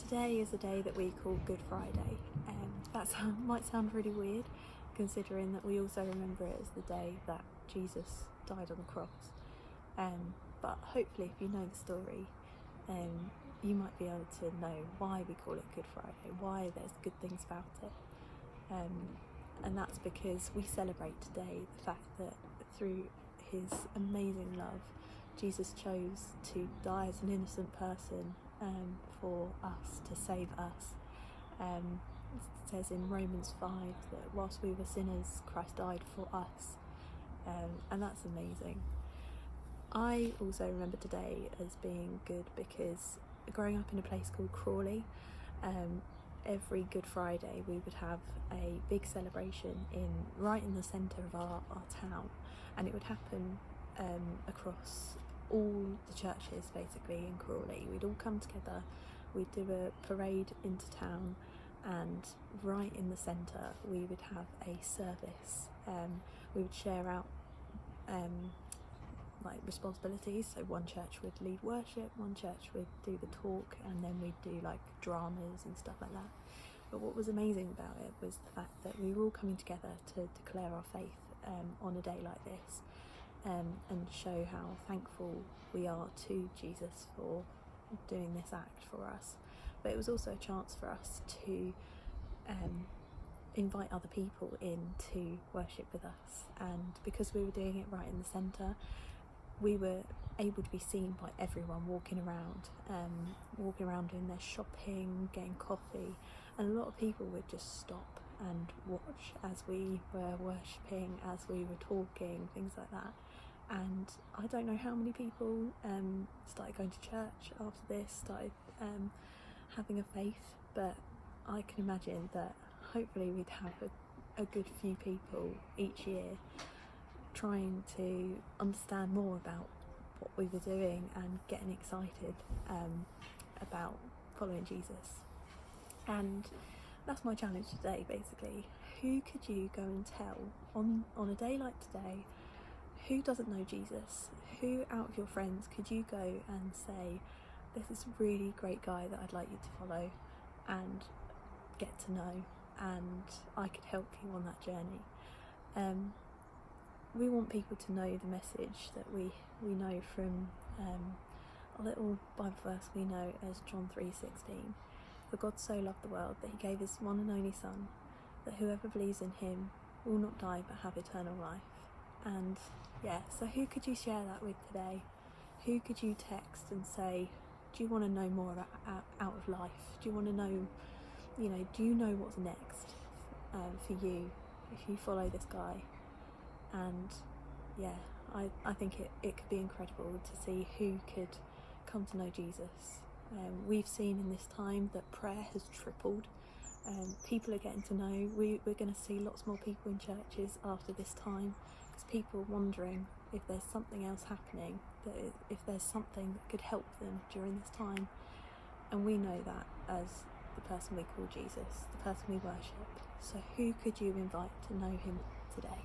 Today is a day that we call Good Friday. Might sound really weird, considering that we also remember it as the day that Jesus died on the cross. But hopefully, if you know the story, you might be able to know why we call it Good Friday, why there's good things about it. And that's because we celebrate today the fact that through his amazing love, Jesus chose to die as an innocent person for us, to save us. It says in Romans 5 that whilst we were sinners, Christ died for us, and that's amazing. I also remember today as being good because growing up in a place called Crawley, every Good Friday we would have a big celebration right in the centre of our town, and it would happen across all the churches basically in Crawley. We'd all come together, we'd do a parade into town, and right in the centre we would have a service. We would share out like responsibilities, so one church would lead worship, one church would do the talk, and then we'd do like dramas and stuff like that. But what was amazing about it was the fact that we were all coming together to declare our faith on a day like this, and show how thankful we are to Jesus for doing this act for us. But it was also a chance for us to invite other people in to worship with us, and because we were doing it right in the centre, we were able to be seen by everyone walking around doing their shopping, getting coffee, and a lot of people would just stop and watch as we were worshipping, as we were talking, things like that. And I don't know how many people started going to church after this, started having a faith, but I can imagine that hopefully we'd have a good few people each year trying to understand more about what we were doing and getting excited about following Jesus. And that's my challenge today, basically. Who could you go and tell on a day like today? Who doesn't know Jesus? Who out of your friends could you go and say, there's this really great guy that I'd like you to follow and get to know, and I could help you on that journey? We want people to know the message that we know from a little Bible verse we know as John 3:16. For God so loved the world that he gave his one and only Son, that whoever believes in him will not die but have eternal life. And yeah, so who could you share that with today? Who could you text and say, do you want to know more about out of life? Do you want to know, do you know what's next for you if you follow this guy? And yeah, I think it could be incredible to see who could come to know Jesus. We've seen in this time that prayer has tripled. People are getting to know. We're going to see lots more people in churches after this time, because people are wondering if there's something else happening, if there's something that could help them during this time. And we know that as the person we call Jesus, the person we worship. So who could you invite to know him today?